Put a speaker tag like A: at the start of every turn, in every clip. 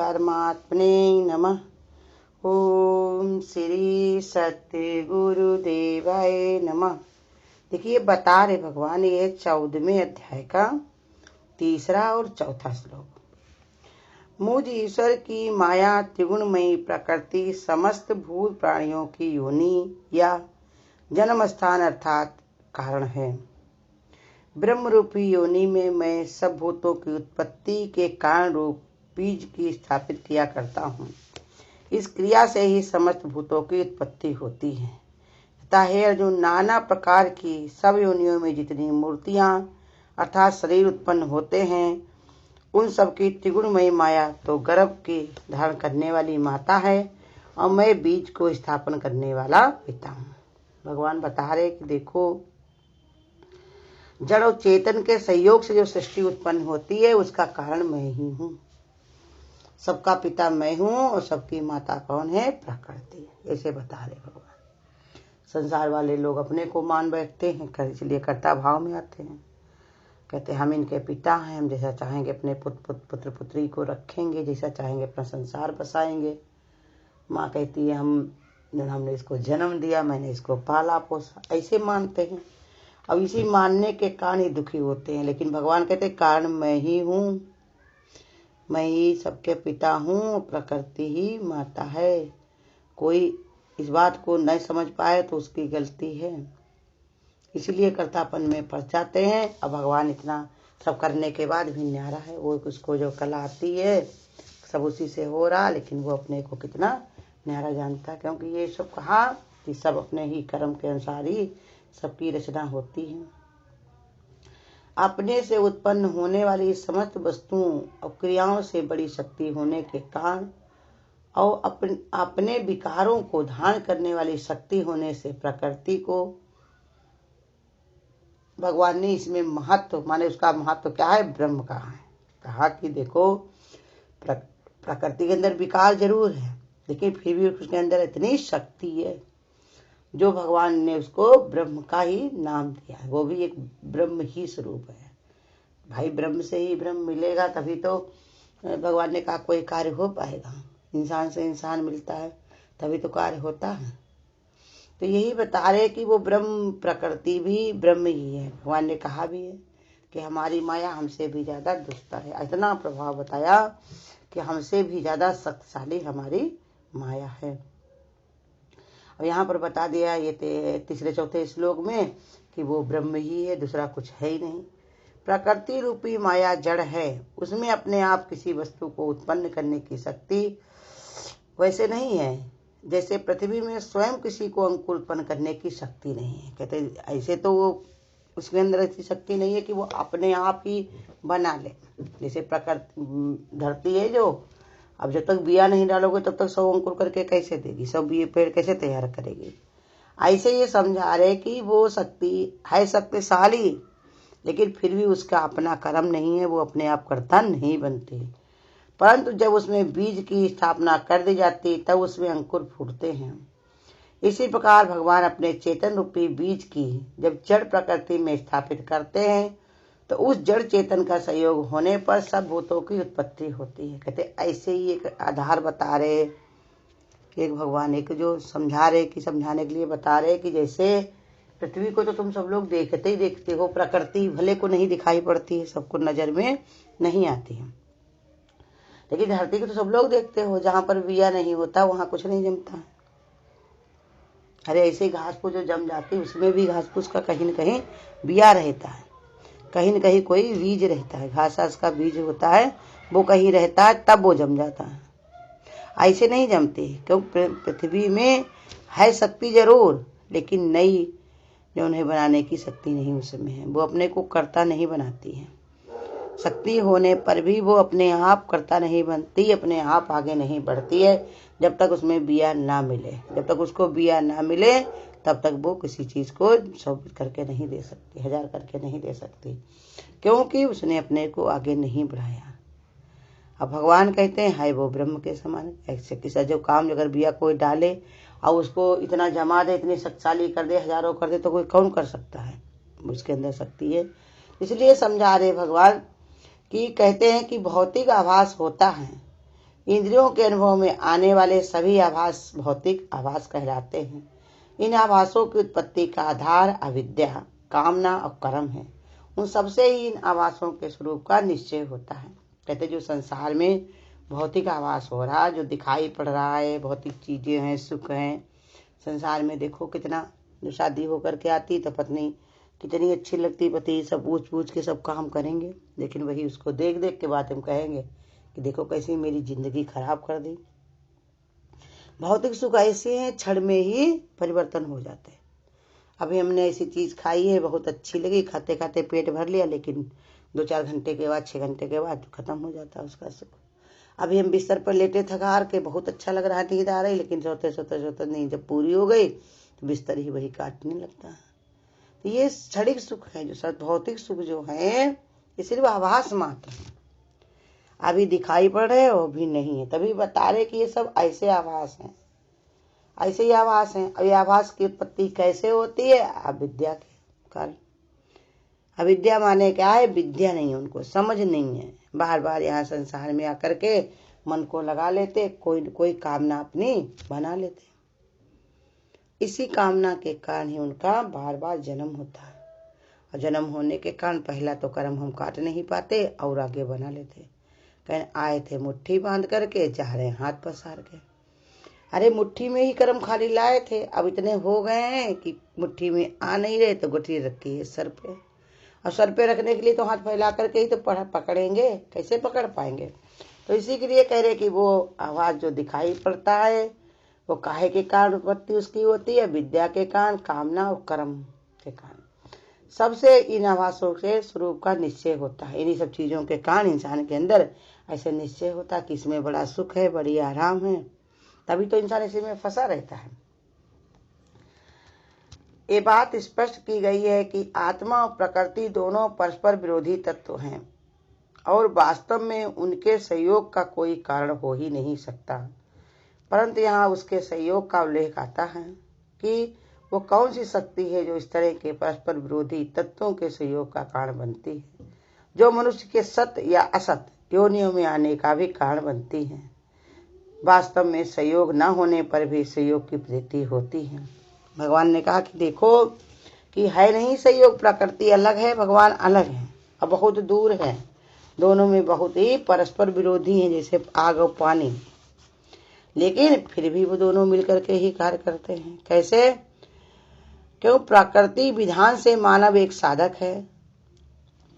A: परमात्मने नमः। ओम श्री सत्य गुरुदेवाय नमः। देखिए बता रहे भगवान, ये 14वें अध्याय का 3रा और 4था श्लोक। मुझ ईश्वर की माया त्रिगुणमयी प्रकृति समस्त भूत प्राणियों की योनि या जन्म स्थान अर्थात कारण है। ब्रह्म रूपी योनि में मैं सब भूतों की उत्पत्ति के कारण रूप बीज की स्थापित किया करता हूँ। इस क्रिया से ही समस्त भूतों की उत्पत्ति होती है। तथा हे अर्जुन, नाना प्रकार की सब योनियों में जितनी मूर्तियां अर्थात शरीर उत्पन्न होते हैं, उन सब की त्रिगुणमयी माया तो गर्भ की धारण करने वाली माता है और मैं बीज को स्थापन करने वाला पिता हूँ। भगवान बता रहे कि देखो, जड़ और चेतन के सहयोग से जो सृष्टि उत्पन्न होती है उसका कारण मैं ही हूँ। सबका पिता मैं हूँ और सबकी माता कौन है? प्रकृति। ऐसे बता रहे भगवान। संसार वाले लोग अपने को मान बैठते हैं, इसलिए कर्ता भाव में आते हैं। कहते हम इनके पिता हैं, हम जैसा चाहेंगे अपने पुत्र पुत्री को रखेंगे, जैसा चाहेंगे अपना संसार बसाएंगे। माँ कहती है हमने इसको जन्म दिया, मैंने इसको पाला पोसा, ऐसे मानते हैं। अब इसी मानने के कारण ही दुखी होते हैं। लेकिन भगवान कहते कारण मैं ही हूँ, मैं ही सबके पिता हूँ, प्रकृति ही माता है। कोई इस बात को नहीं समझ पाए तो उसकी गलती है, इसलिए कर्तापन में फंस जाते हैं। अब भगवान इतना सब करने के बाद भी न्यारा है। वो उसको जो कला आती है सब उसी से हो रहा, लेकिन वो अपने को कितना न्यारा जानता है। क्योंकि ये सब कहा कि सब अपने ही कर्म के अनुसार ही सबकी रचना होती है। अपने से उत्पन्न होने वाली समस्त वस्तुओं और क्रियाओं से बड़ी शक्ति होने के कारण और अपने विकारों को धारण करने वाली शक्ति होने से प्रकृति को भगवान ने इसमें महत्व, माने उसका महत्व क्या है? ब्रह्म कहा है। कहा कि देखो, प्रकृति के अंदर विकार जरूर है, लेकिन फिर भी उसके अंदर इतनी शक्ति है जो भगवान ने उसको ब्रह्म का ही नाम दिया है। वो भी एक ब्रह्म ही स्वरूप है। भाई ब्रह्म से ही ब्रह्म मिलेगा तभी तो भगवान ने कहा कोई कार्य हो पाएगा। इंसान से इंसान मिलता है तभी तो कार्य होता है। तो यही बता रहे कि वो ब्रह्म, प्रकृति भी ब्रह्म ही है। भगवान ने कहा भी है कि हमारी माया हमसे भी ज्यादा दुष्टर है। इतना प्रभाव बताया कि हमसे भी ज्यादा शक्तिशाली हमारी माया है। और यहाँ पर बता दिया ये 3-4 श्लोक में कि वो ब्रह्म ही है, दूसरा कुछ है ही नहीं। प्रकृति रूपी माया जड़ है, उसमें अपने आप किसी वस्तु को उत्पन्न करने की शक्ति वैसे नहीं है जैसे पृथ्वी में स्वयं किसी को अंकुर उत्पन्न करने की शक्ति नहीं है। कहते ऐसे तो वो उसके अंदर ऐसी शक्ति नहीं है कि वो अपने आप ही बना ले। जैसे प्रकृति धरती है जो, अब जब तक बिया नहीं डालोगे तब तक सब अंकुर करके कैसे देगी, सब ये पेड़ कैसे तैयार करेगी। ऐसे ये समझा रहे कि वो शक्ति है शक्तिशाली, लेकिन फिर भी उसका अपना कर्म नहीं है, वो अपने आप कर्ता नहीं बनती। परंतु जब उसमें बीज की स्थापना कर दी जाती तब उसमें अंकुर फूटते हैं। इसी प्रकार भगवान अपने चेतन रूपी बीज की जब जड़ प्रकृति में स्थापित करते हैं तो उस जड़ चेतन का सहयोग होने पर सब भूतों की उत्पत्ति होती है। कहते ऐसे ही एक आधार बता रहे, एक भगवान एक जो समझा रहे कि समझाने के लिए बता रहे कि जैसे पृथ्वी को तो तुम सब लोग देखते ही देखते हो, प्रकृति भले को नहीं दिखाई पड़ती है, सबको नजर में नहीं आती है, लेकिन धरती को तो सब लोग देखते हो। जहां पर बिया नहीं होता वहां कुछ नहीं जमता। अरे ऐसे घास फूस जो जम जाती उसमें भी घास फूस का कहीं न कहीं बिया रहता है, कहीं न कहीं कोई बीज रहता है। घास का बीज होता है वो कहीं रहता है तब वो जम जाता है, ऐसे नहीं जमती। क्योंकि पृथ्वी में है शक्ति जरूर, लेकिन नई जो उन्हें बनाने की शक्ति नहीं उसमें है। वो अपने को कर्ता नहीं बनाती है। शक्ति होने पर भी वो अपने आप कर्ता नहीं बनती, अपने आप आगे नहीं बढ़ती है जब तक उसमें बिया ना मिले। जब तक उसको बिया ना मिले तब तक वो किसी चीज को 100 करके नहीं दे सकती, 1000 करके नहीं दे सकती, क्योंकि उसने अपने को आगे नहीं बढ़ाया। अब भगवान कहते हैं है वो ब्रह्म के समान। ऐसे किसी जो काम अगर बिया कोई डाले और उसको इतना जमा दे, इतनी शक्तिशाली कर दे, हजारों कर दे, तो कोई कौन कर सकता है? उसके अंदर शक्ति है। इसलिए समझा रहे भगवान कि कहते हैं कि भौतिक आभास होता है इंद्रियों के अनुभव में आने वाले सभी आभास भौतिक आभास कहलाते हैं। इन आभासों की उत्पत्ति का आधार अविद्या, कामना और कर्म है। उन सबसे ही इन आभासों के स्वरूप का निश्चय होता है। कहते जो संसार में भौतिक आभास हो रहा है, जो दिखाई पड़ रहा है, भौतिक चीजें हैं, सुख हैं संसार में। देखो कितना, जो शादी होकर के आती तो पत्नी कितनी अच्छी लगती, पति सब पूछ पूछ के सब काम करेंगे, लेकिन वही उसको देख देख के बाद हम कहेंगे कि देखो कैसी मेरी जिंदगी खराब कर दी। भौतिक सुख ऐसे हैं, क्षण में ही परिवर्तन हो जाते हैं। अभी हमने ऐसी चीज खाई है, बहुत अच्छी लगी, खाते खाते पेट भर लिया, लेकिन 2-4 घंटे के बाद, 6 घंटे के बाद खत्म हो जाता है उसका सुख। अभी हम बिस्तर पर लेटे थकार के, बहुत अच्छा लग रहा है, नींद आ रही, लेकिन सोते सोते सोते नींद जब पूरी हो गई तो बिस्तर ही वही काटने लगता है। तो ये क्षणिक सुख है। जो भौतिक सुख जो है ये सिर्फ आभास मात्र है, अभी दिखाई पड़ रहे हो भी नहीं है, तभी बता रहे कि ये सब ऐसे आभास हैं, ऐसे ही आभास हैं। अब ये आभास की उत्पत्ति कैसे होती है? अविद्या के कारण। अविद्या माने क्या है? विद्या नहीं है, उनको समझ नहीं है। बार बार यहाँ संसार में आकर के मन को लगा लेते, कोई कोई कामना अपनी बना लेते। इसी कामना के कारण ही उनका बार बार जन्म होता है, और जन्म होने के कारण पहला तो कर्म हम काट नहीं पाते और आगे बना लेते। कहीं आए थे मुट्ठी बांध करके, जा रहे हाथ पसार के। अरे मुट्ठी में ही कर्म खाली लाए थे, अब इतने हो गए हैं कि मुट्ठी में आ नहीं रहे, तो गुठली रखी है सर पे, और सर पे रखने के लिए तो हाथ फैला करके ही तो पकड़ेंगे, कैसे पकड़ पाएंगे? तो इसी के लिए कह रहे कि वो आवाज जो दिखाई पड़ता है वो काहे के कारण उत्पत्ति उसकी होती है? विद्या के कारण, कामना और कर्म के कारण। सबसे इन आभासों के स्वरूप का निश्चय होता है। इन्हीं सब चीजों के कारण इंसान के अंदर ऐसे निश्चय होता है कि इसमें बड़ा सुख है, बड़ी आराम है, तभी तो इंसान इसी में फंसा रहता है। ये बात स्पष्ट की गई है कि आत्मा और प्रकृति दोनों परस्पर विरोधी तत्व हैं और वास्तव में उनके सहयोग का कोई कारण हो ही नहीं सकता। परंतु यहाँ उसके सहयोग का उल्लेख आता है कि वो कौन सी शक्ति है जो इस तरह के परस्पर विरोधी तत्वों के सहयोग का कारण बनती है, जो मनुष्य के सत या असत योनियों में आने का भी कारण बनती है। वास्तव में सहयोग न होने पर भी सहयोग की प्रतीति होती है। भगवान ने कहा कि देखो कि है नहीं सहयोग, प्रकृति अलग है, भगवान अलग है और बहुत दूर है, दोनों में बहुत ही परस्पर विरोधी हैं, जैसे आग और पानी। लेकिन फिर भी वो दोनों मिलकर के ही कार्य करते हैं। कैसे? क्यों? प्रकृति विधान से मानव एक साधक है।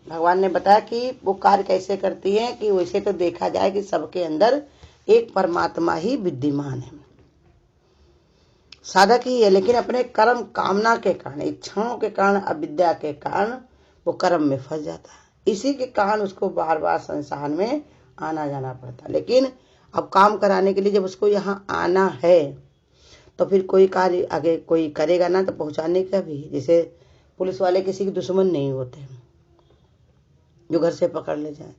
A: भगवान ने बताया कि वो कार्य कैसे करती है कि वैसे तो देखा जाए कि सबके अंदर एक परमात्मा ही विद्यमान है, साधक ही है, लेकिन अपने कर्म कामना के कारण, इच्छाओं के कारण, अविद्या के कारण वो कर्म में फंस जाता है। इसी के कारण उसको बार बार संसार में आना जाना पड़ता है। लेकिन अब काम कराने के लिए जब उसको यहाँ आना है तो फिर कोई कार्य आगे कोई करेगा ना, तो पहुंचाने का भी, जैसे पुलिस वाले किसी के दुश्मन नहीं होते जो घर से पकड़ ले जाए,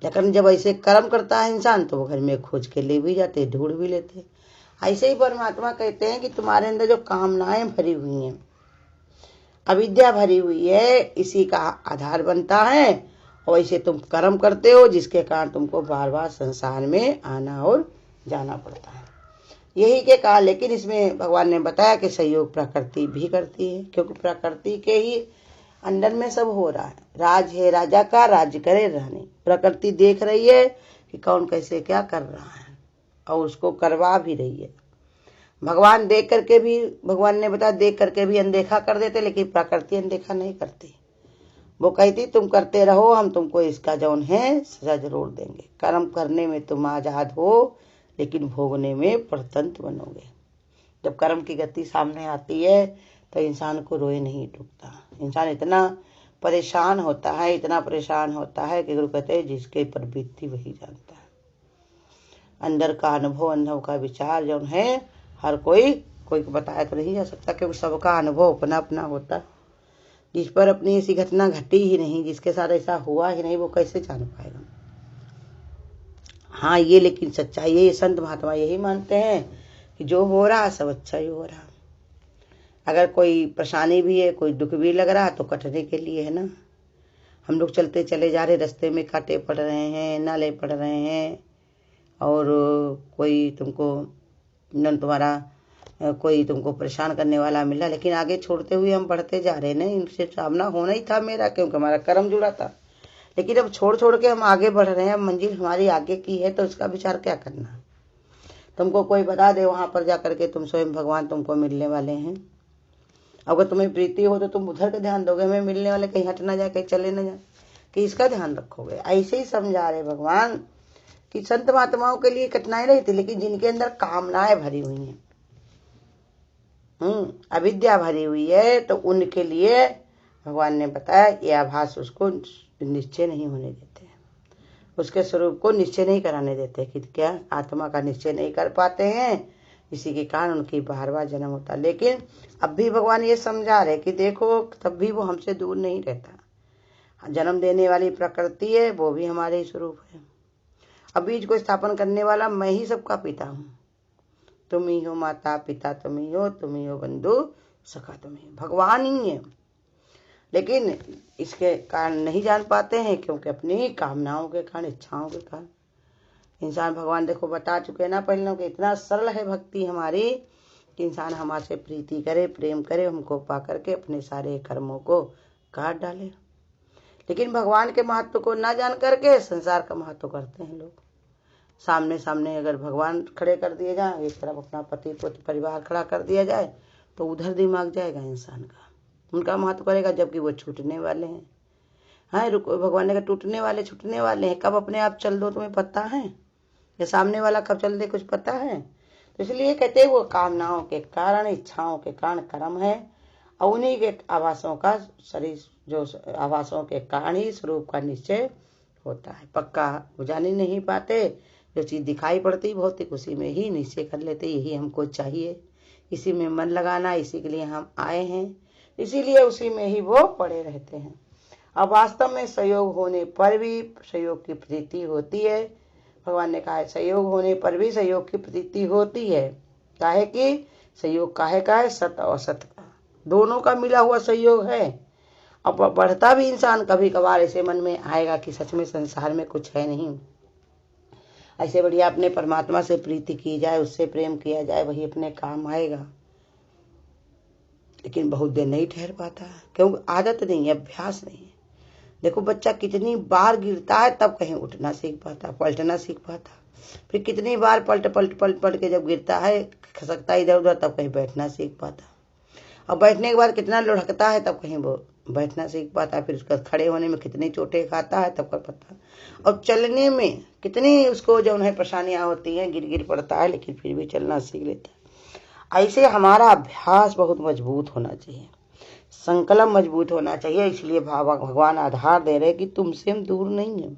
A: लेकिन जब ऐसे कर्म करता है इंसान तो वो घर में खोज के ले भी जाते, ढूंढ भी लेते। ऐसे ही परमात्मा कहते हैं कि तुम्हारे अंदर जो कामनाएं भरी हुई हैं, अविद्या भरी हुई है, इसी का आधार बनता है, और ऐसे तुम कर्म करते हो जिसके कारण तुमको बार बार संसार में आना और जाना पड़ता है। यही के कारण, लेकिन इसमें भगवान ने बताया कि सहयोग प्रकृति भी करती है, क्योंकि प्रकृति के ही अंदर में सब हो रहा है। राज है राजा का, राज्य करे रहने। प्रकृति देख रही है कि कौन कैसे क्या कर रहा है और उसको करवा भी रही है। भगवान देख करके भी, भगवान ने बताया देख करके भी अनदेखा कर देते, लेकिन प्रकृति अनदेखा नहीं करती। वो कहती तुम करते रहो, हम तुमको इसका जौन है सजा जरूर देंगे। कर्म करने में तुम आजाद हो, लेकिन भोगने में परतंत्र बनोगे। जब कर्म की गति सामने आती है तो इंसान को रोए नहीं टूटता। इंसान इतना परेशान होता है, इतना परेशान होता है कि गुरु कहते हैं जिसके पर बीतती वही जानता है। अंदर का अनुभव का विचार जो है हर कोई बताया तो नहीं जा सकता, क्योंकि सबका अनुभव अपना अपना होता है। जिस पर अपनी ऐसी घटना घटी ही नहीं, जिसके साथ ऐसा हुआ ही नहीं, वो कैसे जान पाएगा? हाँ, ये लेकिन सच्चाई है, ये संत महात्मा यही मानते हैं कि जो हो रहा सब अच्छा ही हो रहा। अगर कोई परेशानी भी है, कोई दुख भी लग रहा तो कटने के लिए है ना। हम लोग चलते चले जा रहे, रास्ते में कांटे पड़ रहे हैं, नाले पड़ रहे हैं, और कोई तुमको कोई तुमको परेशान करने वाला मिला, लेकिन आगे छोड़ते हुए हम बढ़ते जा रहे हैं। नहीं, इनसे सामना होना ही था मेरा, क्योंकि हमारा कर्म जुड़ा था। लेकिन अब छोड़ छोड़ के हम आगे बढ़ रहे हैं। अब मंजिल हमारी आगे की है, तो उसका विचार क्या करना। तुमको कोई बता दे वहां पर जाकर के तुम स्वयं भगवान तुमको मिलने वाले हैं, अगर तुम्हें प्रीति हो तो तुम उधर का ध्यान दोगे, हमें मिलने वाले कहीं हट ना जाए, कहीं चले ना जाए, कि इसका ध्यान रखोगे। ऐसे ही समझा रहे भगवान कि संत महात्माओं के लिए कठिनाई नहीं थी, लेकिन जिनके अंदर कामनाएं भरी हुई हैं, अविद्या भरी हुई है, तो उनके लिए भगवान ने बताया ये आभास उसको निश्चय नहीं होने देते, उसके स्वरूप को निश्चय नहीं कराने देते, कि क्या आत्मा का निश्चय नहीं कर पाते हैं, इसी के कारण उनकी बार बार जन्म होता। लेकिन अब भी भगवान ये समझा रहे कि देखो तब भी वो हमसे दूर नहीं रहता। जन्म देने वाली प्रकृति है, वो भी हमारे ही स्वरूप है। अब बीज को स्थापन करने वाला मैं ही सबका पिता हूँ। तुम ही हो माता पिता, तुम ही हो बंधु सखा, तुम ही भगवान ही है। लेकिन इसके कारण नहीं जान पाते हैं, क्योंकि अपनी कामनाओं के कारण, इच्छाओं के कारण। इंसान भगवान देखो बता चुके ना पहले कि इतना सरल है भक्ति हमारी, कि इंसान हमारे प्रीति करे, प्रेम करे, हमको पा करके अपने सारे कर्मों को काट डाले। लेकिन भगवान के महत्व को ना जान करके संसार का महत्व करते हैं लोग। सामने सामने अगर भगवान खड़े कर दिए जाए, एक तरफ अपना पति पुत्र परिवार खड़ा कर दिया जाए, तो उधर दिमाग जाएगा इंसान का, उनका महत्व करेगा, जबकि वो छूटने वाले हैं। हाँ, रुको, भगवान ने कहा टूटने वाले छूटने वाले हैं, कब अपने आप चल दो तुम्हें पता है, या सामने वाला कब चल दे कुछ पता है। तो इसलिए कहते हैं वो कामनाओं के कारण, इच्छाओं के कारण कर्म है, और उन्हीं के आवासों का शरीर, जो आवासों के कारण ही स्वरूप का निश्चय होता है। पक्का वो जान ही नहीं पाते, जो चीज दिखाई पड़ती भौतिक उसी में ही निश्चय कर लेते, यही हमको चाहिए, इसी में मन लगाना, इसी के लिए हम आए हैं, इसीलिए उसी में ही वो पड़े रहते हैं। अब वास्तव में संयोग होने पर भी संयोग की प्रीति होती है। भगवान ने कहा है संयोग होने पर भी संयोग की प्रीति होती है। काहे कि संयोग काहे का है, सत और असत का, दोनों का मिला हुआ संयोग है। अब बढ़ता भी इंसान कभी कभार ऐसे मन में आएगा कि सच में संसार में कुछ है नहीं, ऐसे बढ़िया अपने परमात्मा से प्रीति की जाए, उससे प्रेम किया जाए, वही अपने काम आएगा। लेकिन बहुत देर नहीं ठहर पाता, क्योंकि आदत नहीं है, अभ्यास नहीं है। देखो बच्चा कितनी बार गिरता है तब कहीं उठना सीख पाता, पलटना सीख पाता, फिर कितनी बार पलट के जब गिरता है, खसकता इधर उधर, तब कहीं बैठना सीख पाता, और बैठने के बाद कितना लुढ़कता है तब कहीं वो बैठना सीख पाता, फिर उसका खड़े होने में कितनी चोटें खाता है तब कर पाता, और चलने में कितनी उसको जो उन्हें परेशानियां होती हैं, गिर पड़ता है, लेकिन फिर भी चलना सीख लेता है। ऐसे हमारा अभ्यास बहुत मजबूत होना चाहिए, संकल्प मजबूत होना चाहिए। इसलिए भगवान आधार दे रहे कि तुमसे हम दूर नहीं है,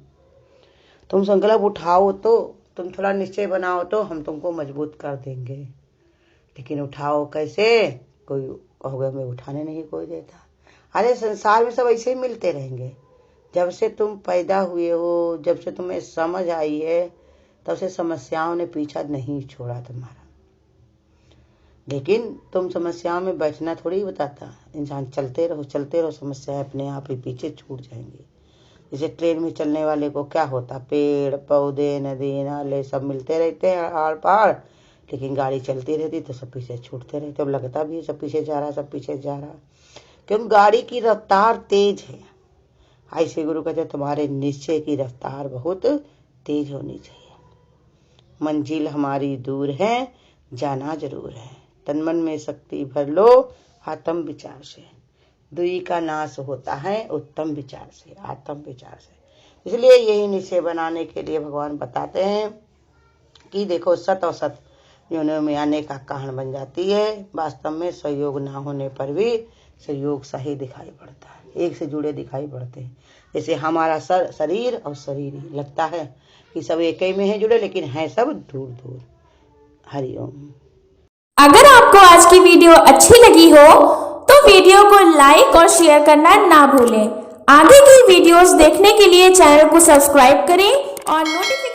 A: तुम संकल्प उठाओ, तो तुम थोड़ा निश्चय बनाओ तो हम तुमको मजबूत कर देंगे। लेकिन उठाओ कैसे, कोई कहोगे हमें उठाने नहीं कोई देता। अरे संसार में सब ऐसे ही मिलते रहेंगे। जब से तुम पैदा हुए हो, जब से तुम्हें समझ आई है, तब से समस्याओं ने पीछा नहीं छोड़ा तुम्हारा। लेकिन तुम समस्याओं में बैठना थोड़ी बताता, इंसान चलते रहो, समस्याएं अपने आप ही पीछे छूट जाएंगी। जैसे ट्रेन में चलने वाले को क्या होता, पेड़ पौधे नदी नाले सब मिलते रहते हैं आड़ पाड़, लेकिन गाड़ी चलती रहती तो सब पीछे छूटते रहते। अब लगता भी है सब पीछे जा रहा, क्योंकि गाड़ी की रफ्तार तेज है। ऐसे गुरु कहते तुम्हारे निश्चय की रफ्तार बहुत तेज होनी चाहिए। मंजिल हमारी दूर है, जाना जरूर है, तन मन में शक्ति भर लो आत्म विचार से, दुई का नाश होता है उत्तम विचार से, आत्म विचार से। इसलिए यही निश्चय बनाने के लिए भगवान बताते हैं कि देखो सत और सत योनियों में आने का कारण बन जाती है। वास्तव में सहयोग ना होने पर भी सहयोग सही दिखाई पड़ता है, एक से जुड़े दिखाई पड़ते हैं। जैसे हमारा शरीर और शरीर ही लगता है कि सब एक ही में है जुड़े, लेकिन है सब दूर दूर। हरिओम।
B: अगर आपको आज की वीडियो अच्छी लगी हो तो वीडियो को लाइक और शेयर करना ना भूलें। आगे की वीडियोस देखने के लिए चैनल को सब्सक्राइब करें और नोटिफिकेशन